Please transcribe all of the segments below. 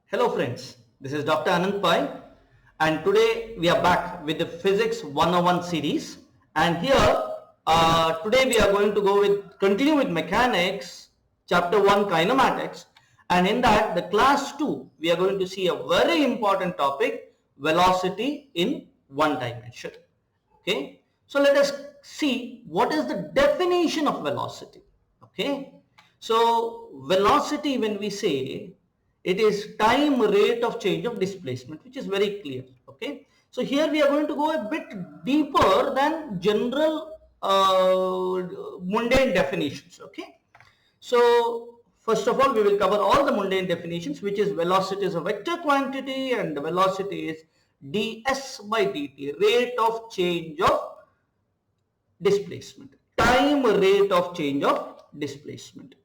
Hello friends, this is Dr. Anand Pai and today we are back with the Physics 101 series, and here today we are going to continue with mechanics chapter 1 kinematics, and in that the class 2 we are going to see a very important topic, velocity in one dimension. Okay, so let us see what is the definition of velocity. Okay, so velocity, when we say, it is time rate of change of displacement, which is very clear. Okay, so here we are going to go a bit deeper than general mundane definitions. Okay, so first of all we will cover all the mundane definitions, which is velocity is a vector quantity and the velocity is ds by dt, rate of change of displacement, time rate of change of displacement.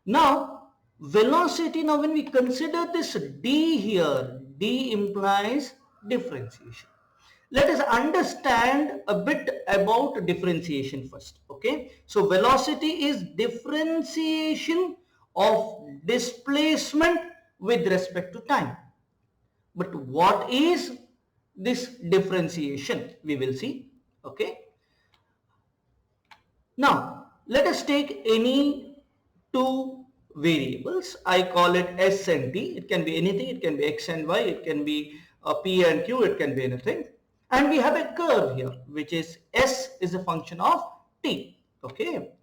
Now velocity, now when we consider this d here, d implies differentiation. Let us understand a bit about differentiation first. Okay, so velocity is differentiation of displacement with respect to time. But what is this differentiation? We will see. Okay, now let us take any two variables. I call it s and t. It can be anything. It can be x and y. It can be p and q. It can be anything. And we have a curve here, which is s is a function of t. Okay,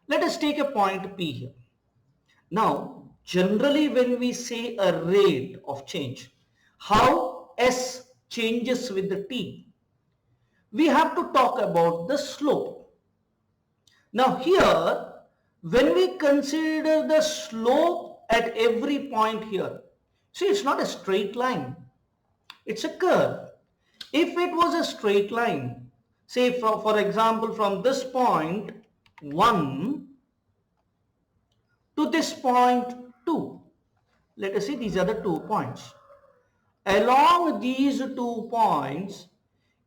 let us take a point p here. Now generally when we say a rate of change, how s changes with the t, we have to talk about the slope. Now here, when we consider the slope at every point here, see, it's not a straight line, it's a curve. If it was a straight line, say for example from this point 1 to this point 2, let us see, these are the 2 points. Along these 2 points,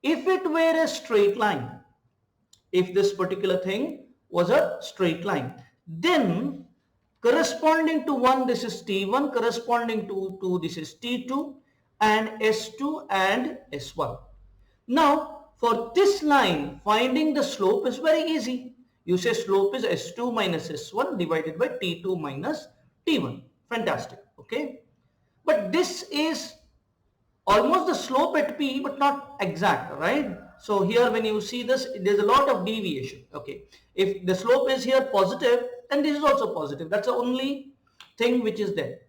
if it were a straight line, if this particular thing was a straight line, then corresponding to 1 this is t1, corresponding to 2 this is t2, and s2 and s1. Now for this line, finding the slope is very easy. You say slope is s2 minus s1 divided by t2 minus t1. Fantastic. Okay, but this is almost the slope at p, but not exact, right? So here when you see this, there's a lot of deviation. Okay, if the slope is here positive, then this is also positive. That's the only thing which is there.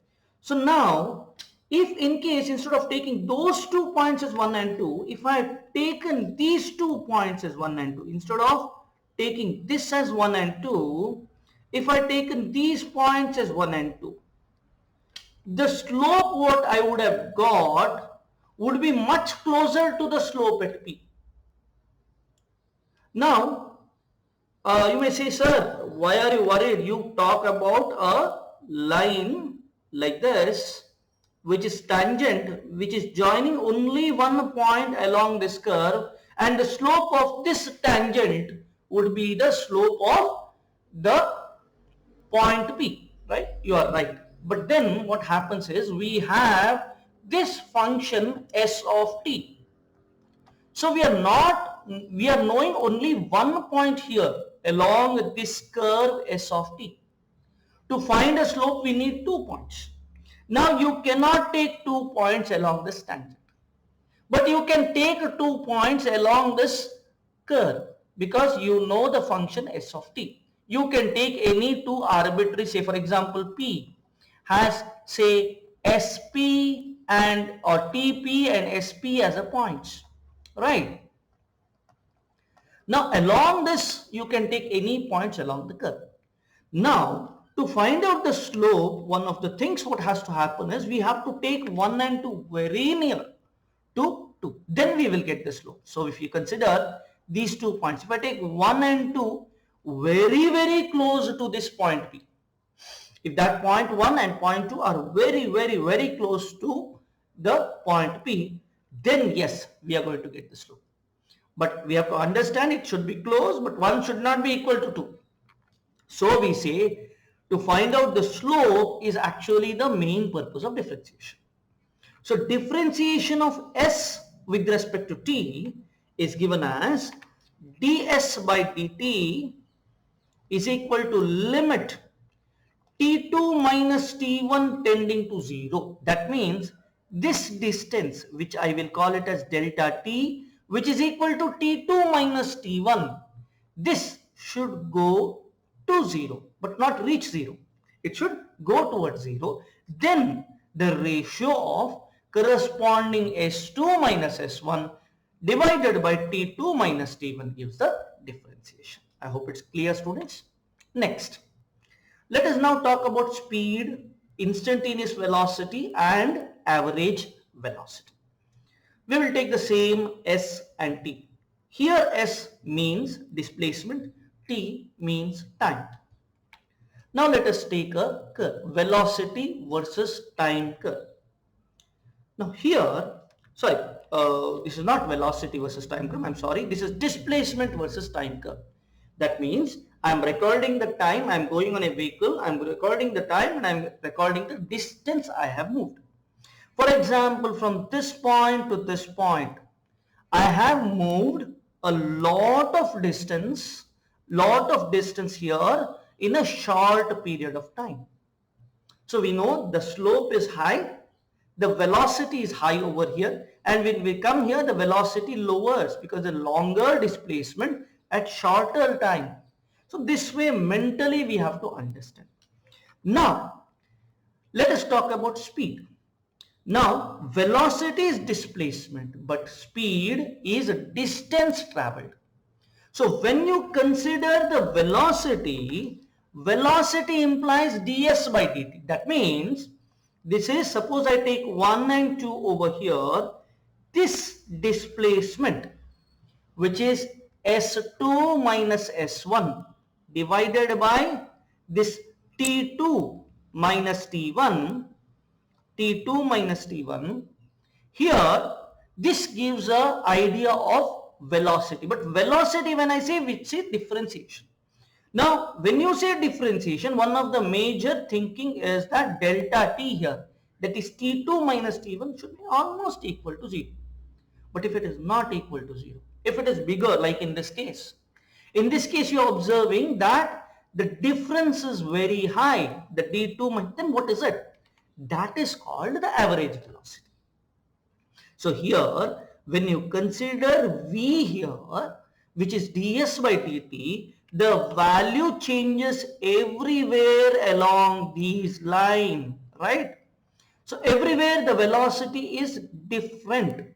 So now if in case instead of taking those 2 points as 1 and 2, if I have taken these 2 points as 1 and 2, instead of taking this as 1 and 2, if I taken these points as 1 and 2, the slope what I would have got would be much closer to the slope at p. Now you may say, sir, why are you worried? You talk about a line like this which is tangent, which is joining only one point along this curve, and the slope of this tangent would be the slope of the point p, right? You are right. But then what happens is we have this function s of t. So we are knowing only one point here along this curve s of t. To find a slope we need 2 points. Now you cannot take 2 points along this tangent, but you can take 2 points along this curve because you know the function s of t. You can take any two arbitrary, say for example p has say sp and or tp and sp as a points, right? Now along this you can take any points along the curve. Now to find out the slope, one of the things what has to happen is we have to take 1 and 2 very near to 2, then we will get the slope. So if you consider these 2 points, if I take 1 and 2 very close to this point p, if that point 1 and point 2 are very close to the point p, then yes, we are going to get the slope. But we have to understand it should be close, but 1 should not be equal to 2. So we say to find out the slope is actually the main purpose of differentiation. So differentiation of s with respect to t is given as ds by dt is equal to limit T2 minus T1 tending to 0. That means this distance, which I will call it as delta T, which is equal to T2 minus T1, this should go to 0 but not reach 0. It should go towards 0. Then the ratio of corresponding S2 minus S1 divided by T2 minus T1 gives the differentiation. I hope it's clear, students. Next. Let us now talk about speed, instantaneous velocity and average velocity. We will take the same S and T. Here S means displacement, T means time. Now let us take a curve, velocity versus time curve. Now here, this is not velocity versus time curve, I'm sorry, this is displacement versus time curve. That means I'm recording the time, I'm going on a vehicle, I'm recording the time and I'm recording the distance I have moved. For example, from this point to this point, I have moved a lot of distance here in a short period of time. So we know the slope is high, the velocity is high over here, and when we come here, the velocity lowers because the longer displacement at shorter time. So this way mentally we have to understand. Now let us talk about speed. Now velocity is displacement but speed is distance traveled. So when you consider the velocity implies ds by dt. That means this is, suppose I take 1 and 2 over here, this displacement which is S2 minus S1 divided by this T2 minus T1, here this gives an idea of velocity. But velocity, when I say, we say differentiation. Now when you say differentiation, one of the major thinking is that delta T here, that is T2 minus T1, should be almost equal to 0. But if it is not equal to 0, if it is bigger, like in this case you are observing that the difference is very high, the D2, then what is it? That is called the average velocity. So here when you consider V here, which is ds by dt, the value changes everywhere along these lines, right? So everywhere the velocity is different.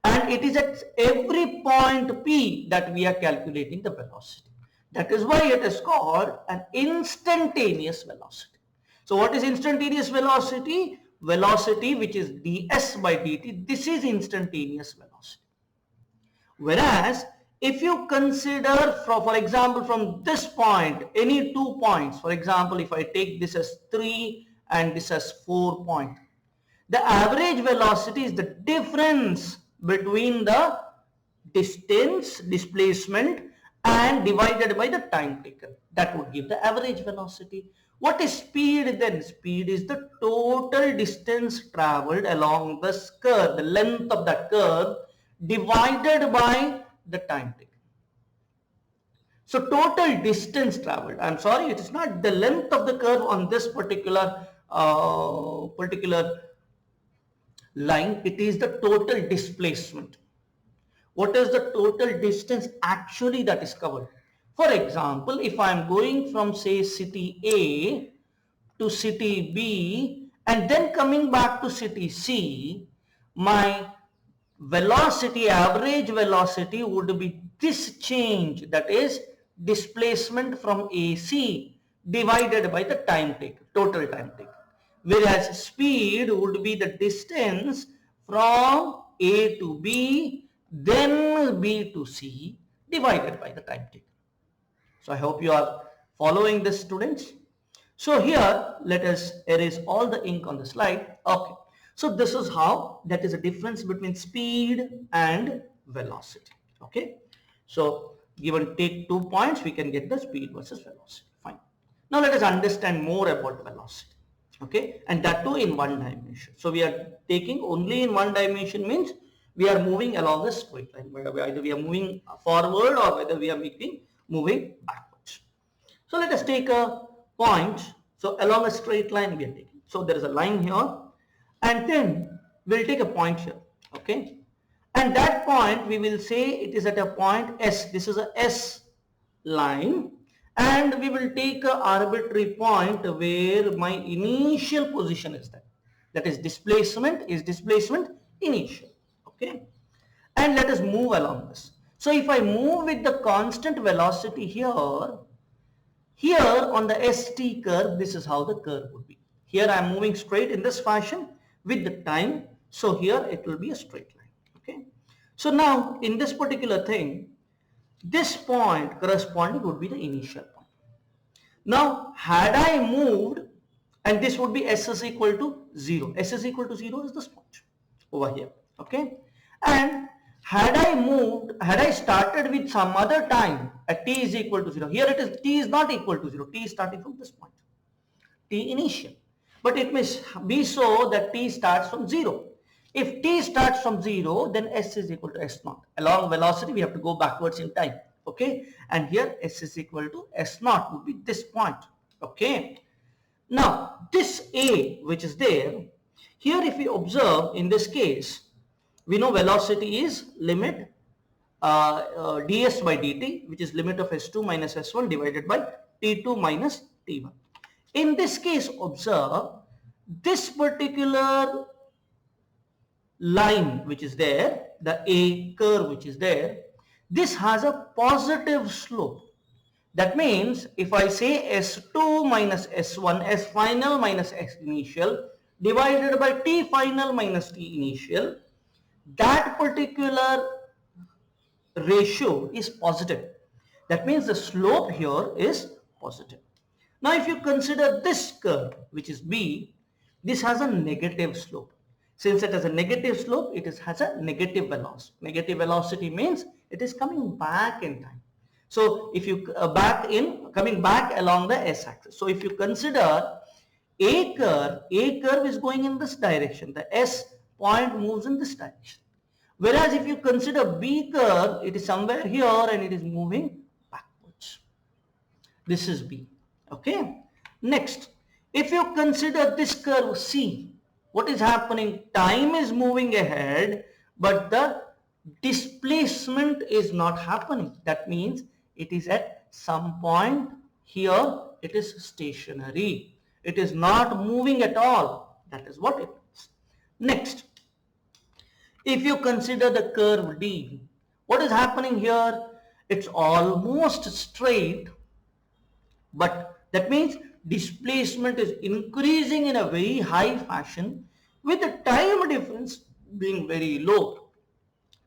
And it is at every point P that we are calculating the velocity. That is why it is called an instantaneous velocity. So what is instantaneous velocity? Velocity which is ds by dt, this is instantaneous velocity. Whereas if you consider, for example, from this point, any 2 points, for example, if I take this as 3 and this as 4 points, the average velocity is the difference between the distance, displacement and divided by the time taken. That would give the average velocity. What is speed then? Speed is the total distance traveled along this curve, the length of that curve divided by the time taken. So total distance traveled, I'm sorry, it is not the length of the curve on this particular line, it is the total displacement. What is the total distance actually that is covered? For example, if I am going from, say, city A to city B and then coming back to city C, my velocity, average velocity would be this change, that is displacement from AC divided by the time taken, total time taken. Whereas speed would be the distance from A to B, then B to C divided by the time taken. So I hope you are following this, students. So here let us erase all the ink on the slide. Okay. So this is how, that is a difference between speed and velocity. Okay. So given take 2 points, we can get the speed versus velocity. Fine. Now let us understand more about velocity. Okay, and that too in one dimension. So we are taking only in one dimension means we are moving along a straight line, whether either we are moving forward or whether we are moving backwards. So let us take a point. So along a straight line we are taking. So there is a line here, and then we'll take a point here. Okay, and that point we will say it is at a point S. This is a S line, and we will take an arbitrary point where my initial position is that. That is displacement initial. Okay, and let us move along this. So if I move with the constant velocity here on the ST curve, this is how the curve would be. Here I am moving straight in this fashion with the time. So here it will be a straight line. Okay. So now in this particular thing, this point corresponding would be the initial point. Now had I moved, and this would be S is equal to 0. S is equal to 0 is this point over here. Okay. And had I started with some other time at t is equal to 0, here it is t is not equal to 0, t is starting from this point, t initial. But it may be so that t starts from 0. If t starts from 0, then s is equal to s0. Along velocity, we have to go backwards in time. Okay, and here s is equal to s0 would be this point. Okay, now this a which is there, here if we observe in this case, we know velocity is limit ds by dt, which is limit of s2 minus s1 divided by t2 minus t1. In this case, observe this particular line which is there, the A curve which is there, this has a positive slope. That means if I say S2 minus S1, S final minus S initial divided by T final minus T initial, that particular ratio is positive. That means the slope here is positive. Now if you consider this curve which is B, this has a negative slope. Since it has a negative slope, it has a negative velocity. Negative velocity means it is coming back in time. So if you coming back along the s-axis. So if you consider A curve is going in this direction. The S point moves in this direction. Whereas if you consider B curve, it is somewhere here and it is moving backwards. This is B. Okay. Next, if you consider this curve C, what is happening? Time is moving ahead, but the displacement is not happening. That means it is at some point here, it is stationary. It is not moving at all. That is what it is. Next, if you consider the curve D, what is happening here? It's almost straight, but that means displacement is increasing in a very high fashion with the time difference being very low.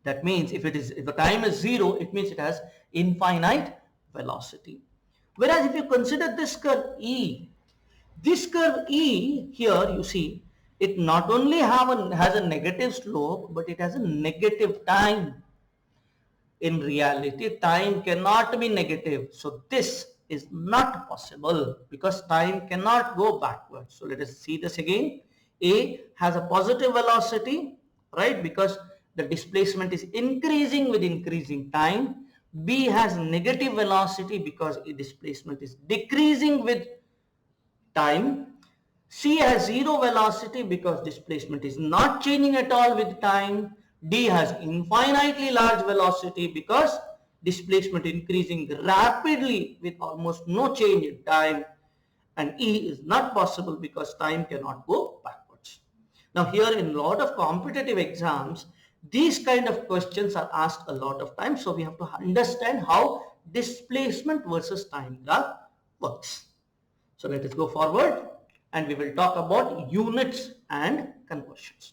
That means if the time is 0, it means it has infinite velocity. Whereas if you consider this curve E, this curve E here, you see, it not only has a negative slope, but it has a negative time. In reality, time cannot be negative. So this is not possible because time cannot go backwards. So let us see this again. A has a positive velocity, right? Because the displacement is increasing with increasing time. B has negative velocity because displacement is decreasing with time. C has zero velocity because displacement is not changing at all with time. D has infinitely large velocity because displacement increasing rapidly with almost no change in time. And E is not possible because time cannot go backwards. Now here in a lot of competitive exams, these kind of questions are asked a lot of times. So we have to understand how displacement versus time graph works. So let us go forward and we will talk about units and conversions.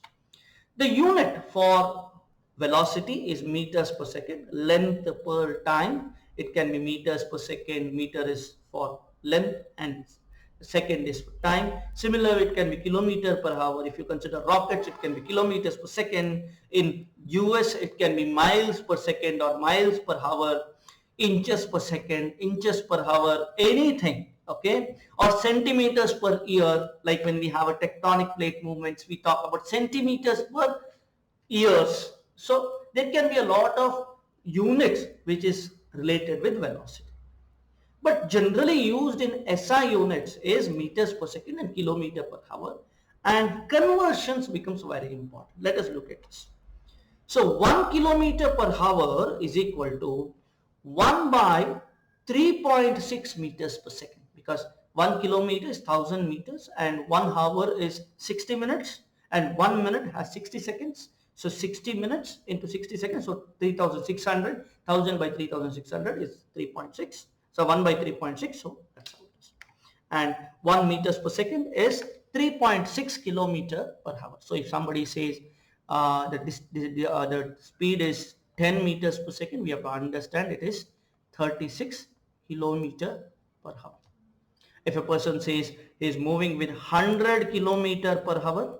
The unit for velocity is meters per second, length per time. It can be meters per second, meter is for length and second is for time. Similarly, it can be kilometer per hour. If you consider rockets, it can be kilometers per second. In US, it can be miles per second or miles per hour, inches per second, inches per hour, anything. okay, or centimeters per year. Like when we have a tectonic plate movements, we talk about centimeters per years. So there can be a lot of units which is related with velocity. But generally used in SI units is meters per second and kilometer per hour, and conversions becomes very important. Let us look at this. So 1 kilometer per hour is equal to 1 by 3.6 meters per second, because 1 kilometer is 1000 meters and 1 hour is 60 minutes and 1 minute has 60 seconds. So 60 minutes into 60 seconds, so 3600, 1000 by 3600 is 3.6. So 1 by 3.6, so that's how it is. And 1 meters per second is 3.6 kilometer per hour. So if somebody says that the speed is 10 meters per second, we have to understand it is 36 kilometer per hour. If a person says he is moving with 100 kilometer per hour,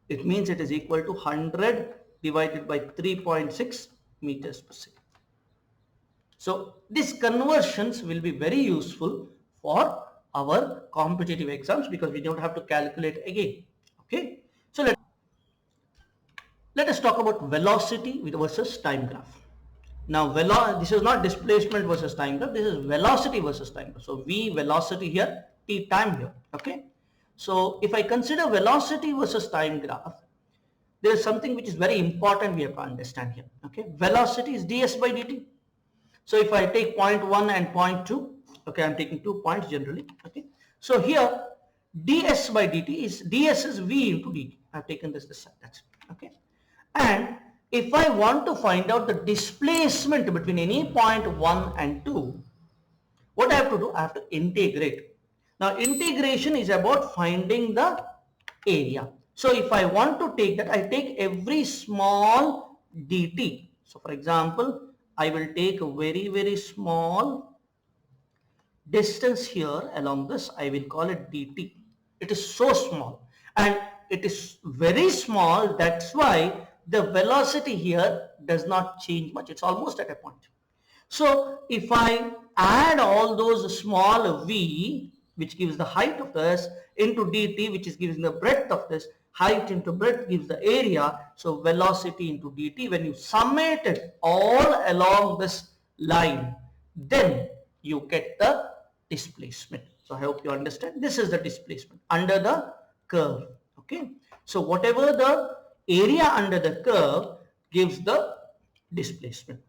it means it is equal to 100 divided by 3.6 meters per second. So these conversions will be very useful for our competitive exams because we don't have to calculate again. Okay. So let us talk about velocity versus time graph. Now this is not displacement versus time graph, this is velocity versus time graph. So V velocity here, T time here. Okay. So if I consider velocity versus time graph, there is something which is very important we have to understand here. Okay. Velocity is ds by dt. So if I take point 1 and point 2, okay, I'm taking 2 points generally. Okay. So here ds by dt is ds is v into dt. I've taken this side. That's it. Okay. And if I want to find out the displacement between any point 1 and 2, what I have to do? I have to integrate. Now integration is about finding the area. So if I want to take that, I take every small dt. So for example, I will take a very small distance here along this. I will call it dt. It is so small and it is very small. That's why the velocity here does not change much. It's almost at a point. So if I add all those small v, which gives the height of this, into dt, which is giving the breadth of this, height into breadth gives the area. So velocity into dt, when you summate it all along this line, then you get the displacement. So I hope you understand. This is the displacement under the curve. Okay. So whatever the area under the curve gives the displacement.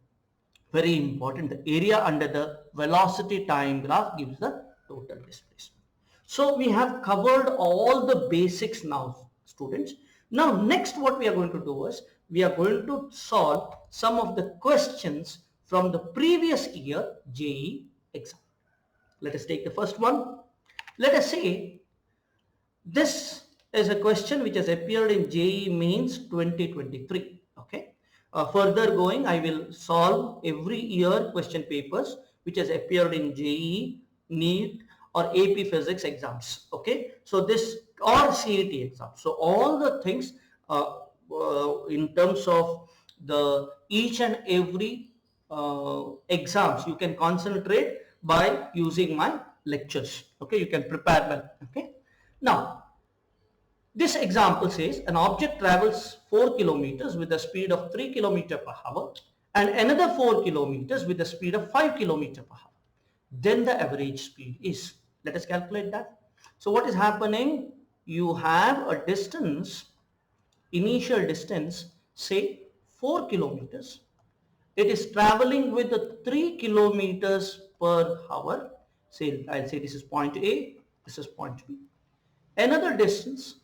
Very important. The area under the velocity time graph gives the total displacement. So we have covered all the basics now, students. Now next what we are going to do is we are going to solve some of the questions from the previous year JEE exam. Let us take the first one. Let us say this is a question which has appeared in JEE Mains 2023. Okay. Further going, I will solve every year question papers which has appeared in JEE, NEET or AP Physics exams. Okay. So this or CET exam. So all the things in terms of the each and every exams you can concentrate by using my lectures. Okay. You can prepare well. Okay. Now, this example says an object travels 4 kilometers with a speed of 3 kilometers per hour and another 4 kilometers with a speed of 5 kilometers per hour. Then the average speed is. Let us calculate that. So what is happening? You have a distance, initial distance, say 4 kilometers. It is traveling with a 3 kilometers per hour. Say, I'll say this is point A, this is point B. Another distance,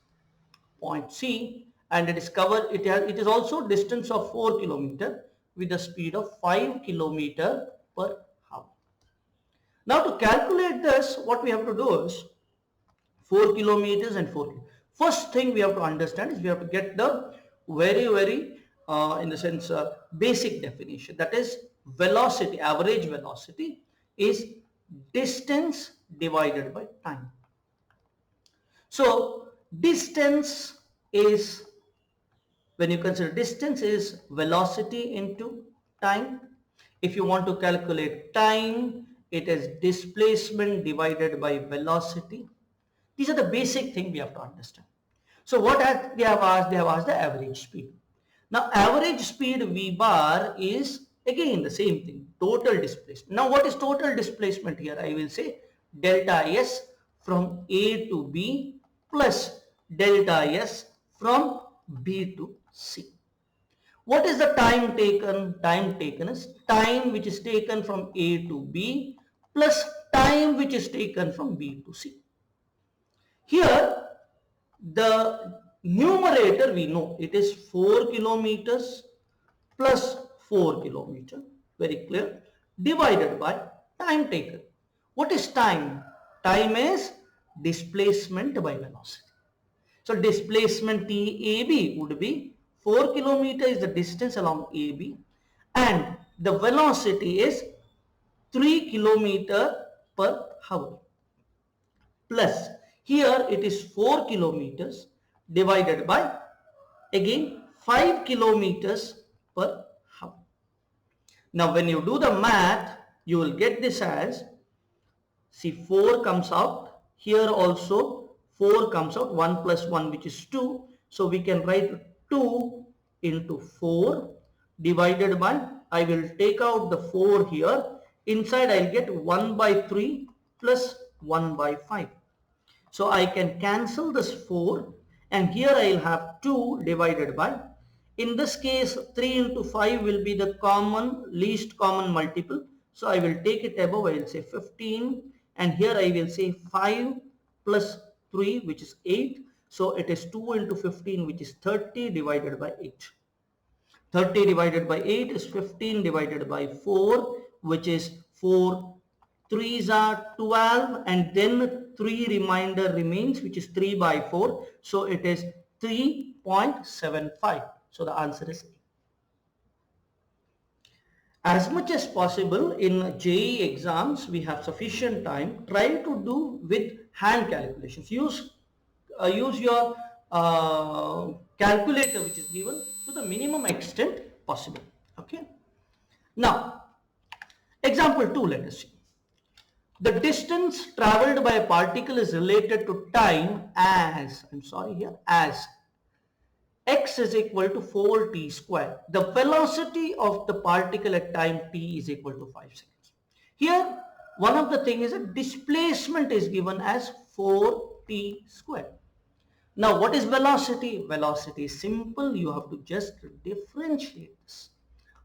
point C, and it is also distance of 4 kilometer with a speed of 5 kilometer per hour. Now to calculate this, what we have to do is 4 kilometers and 4 kilometers. First thing we have to understand is we have to get the very in the sense basic definition, that is velocity, average velocity is distance divided by time. So distance is, when you consider distance is velocity into time. If you want to calculate time, It is displacement divided by velocity. These are the basic thing we have to understand. So what they have asked? They have asked the average speed. Now average speed V bar is again the same thing, total displacement. Now what is total displacement here? I will say delta S from A to B plus delta S from B to C. What is the time taken? Time taken is time which is taken from A to B plus time which is taken from B to C. Here the numerator we know it is 4 kilometers plus 4 kilometer, very clear, divided by time taken. What is time? Time is displacement by velocity. So displacement TAB would be 4 kilometer is the distance along AB and the velocity is 3 kilometer per hour plus here it is 4 kilometers divided by again 5 kilometers per hour. Now when you do the math, you will get this as, see 4 comes out, here also 4 comes out, 1 plus 1 which is 2. So we can write 2 into 4 divided by, I will take out the 4 here, inside I will get 1 by 3 plus 1 by 5. So I can cancel this 4 and here I will have 2 divided by, in this case 3 into 5 will be the least common multiple. So I will take it above, I will say 15 and here I will say 5 plus 3 which is 8. So it is 2 into 15 which is 30 divided by 8. 30 divided by 8 is 15 divided by 4 which is 4 3s are 12 and then 3 remainder remains which is 3 by 4. So it is 3.75. So the answer is A. As much as possible in JEE exams we have sufficient time. Try to do with hand calculations. Use your calculator which is given to the minimum extent possible. Okay. Now example 2, let us see. The distance traveled by a particle is related to time as, as x is equal to 4t square. The velocity of the particle at time t is equal to 5 seconds. Here, one of the things is that displacement is given as 4t square. Now, what is velocity? Velocity is simple. You have to just differentiate this.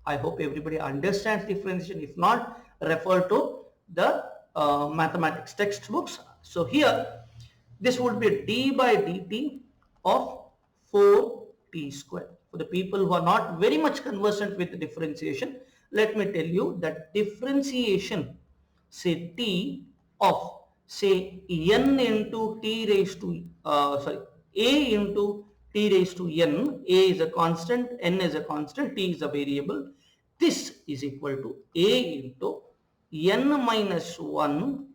I hope everybody understands differentiation. If not, refer to the mathematics textbooks. So here this would be d by dt of 4t square. For the people who are not very much conversant with differentiation, let me tell you that differentiation, say t of say n into t raised to a into t raised to n, a is a constant, n is a constant, t is a variable. This is equal to a into n minus 1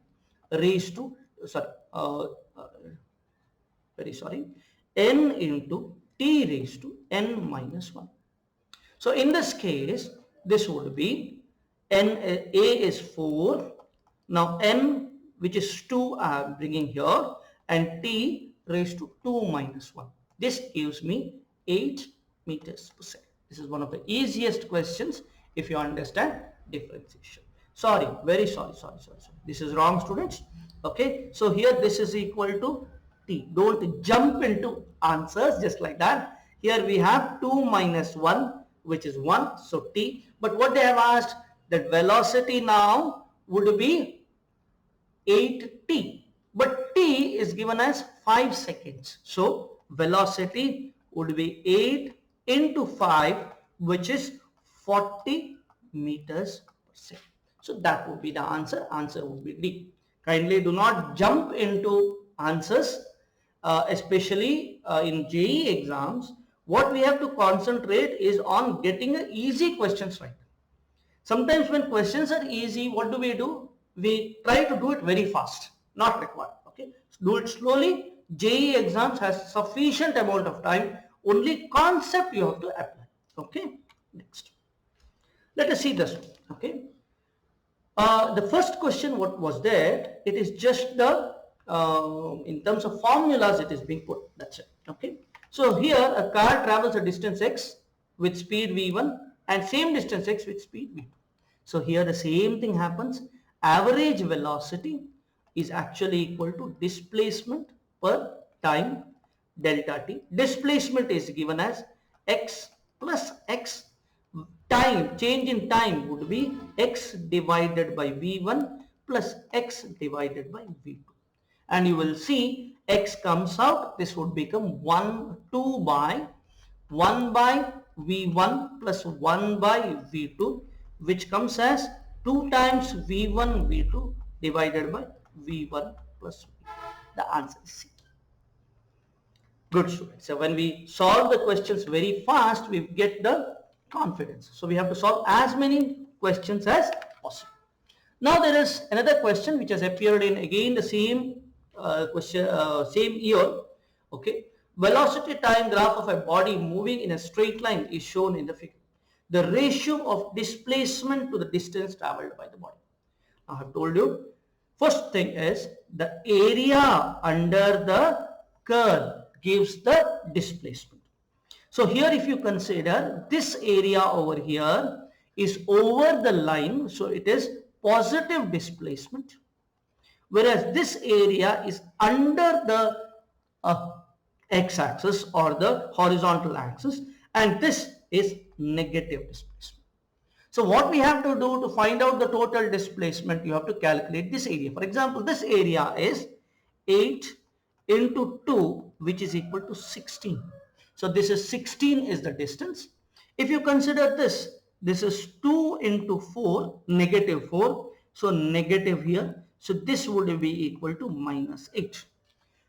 raised to n into t raised to n minus 1. So in this case this would be a is 4, now n which is 2 I am bringing here and t raised to 2 minus 1. This gives me 8 meters per second. This is one of the easiest questions if you understand differentiation. Sorry, very sorry. This is wrong, students. Okay, so here this is equal to t. Don't jump into answers just like that. Here we have 2 minus 1 which is 1, so t. But what they have asked, that velocity now would be 8t. But t is given as 5 seconds. So velocity would be 8 into 5 which is 40 meters per second. So that would be the answer. Answer would be D. Kindly do not jump into answers, especially in JEE exams. What we have to concentrate is on getting easy questions right. Sometimes when questions are easy, what do? We try to do it very fast. Not required. Okay, do it slowly. JEE exams has sufficient amount of time. Only concept you have to apply. Okay. Next, let us see this one. Okay. The first question what was there, it is just the, in terms of formulas it is being put, that's it, okay. So here a car travels a distance x with speed v1 and same distance x with speed v2. So here the same thing happens, average velocity is actually equal to displacement per time delta t. Displacement is given as x plus x, time, change in time would be x divided by v1 plus x divided by v2. And you will see x comes out, this would become 2 by 1 by v1 plus 1 by v2, which comes as 2 times v1 v2 divided by v1 plus v2. The answer is C. Good students. So when we solve the questions very fast, we get the confidence. So we have to solve as many questions as possible. Now there is another question which has appeared in again the same question, same year. Okay, velocity time graph of a body moving in a straight line is shown in the figure. The ratio of displacement to the distance traveled by the body. I have told you, first thing is the area under the curve gives the displacement. So here if you consider this area over here is over the line, so it is positive displacement, whereas this area is under the x-axis or the horizontal axis, and this is negative displacement. So what we have to do to find out the total displacement, you have to calculate this area. For example, this area is 8 into 2, which is equal to 16. So this is 16 is the distance. If you consider this, this is 2 into 4, negative 4. So negative here. So this would be equal to minus 8.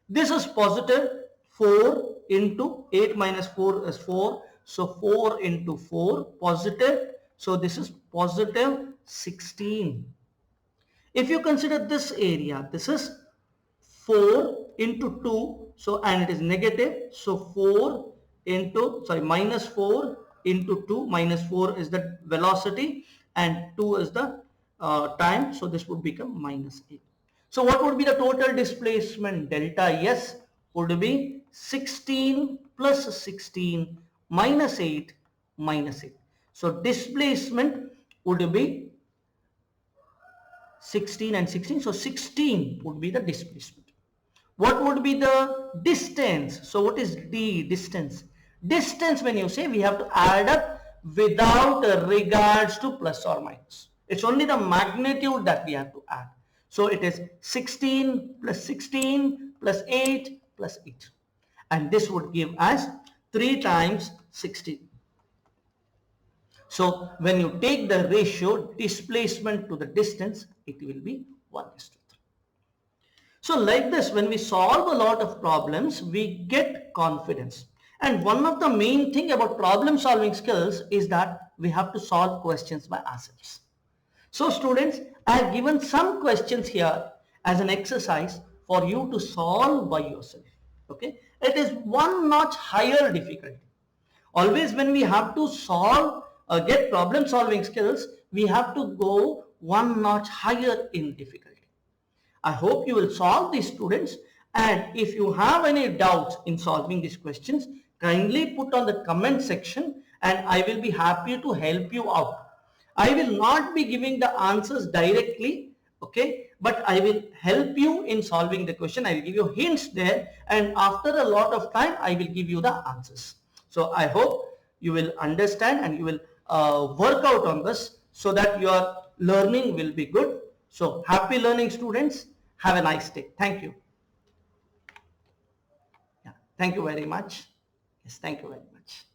This is positive 4 into 8 minus 4 is 4. So 4 into 4 positive. So this is positive 16. If you consider this area, this is 4 into 2. So and it is negative. So 4 into, minus 4 into 2. Minus 4 is the velocity and 2 is the time. So this would become minus 8. So what would be the total displacement? Delta S would be 16 plus 16 minus 8 minus 8. So displacement would be 16 and 16. So 16 would be the displacement. What would be the distance? So what is D, distance? Distance, when you say, we have to add up without regards to plus or minus. It's only the magnitude that we have to add. So it is 16 plus 8 plus 8. And this would give us 3 times 16. So when you take the ratio displacement to the distance, it will be 1:3. So like this, when we solve a lot of problems, we get confidence. And one of the main thing about problem solving skills is that we have to solve questions by ourselves. So students, I have given some questions here as an exercise for you to solve by yourself. Okay, it is one notch higher difficulty. Always when we have to solve, get problem solving skills, we have to go one notch higher in difficulty. I hope you will solve these, students, and if you have any doubts in solving these questions, kindly put on the comment section and I will be happy to help you out. I will not be giving the answers directly, okay, but I will help you in solving the question. I will give you hints there, and after a lot of time I will give you the answers. So I hope you will understand and you will work out on this so that your learning will be good. So happy learning, students. Have a nice day. Thank you. Yeah, thank you very much. Yes, thank you very much.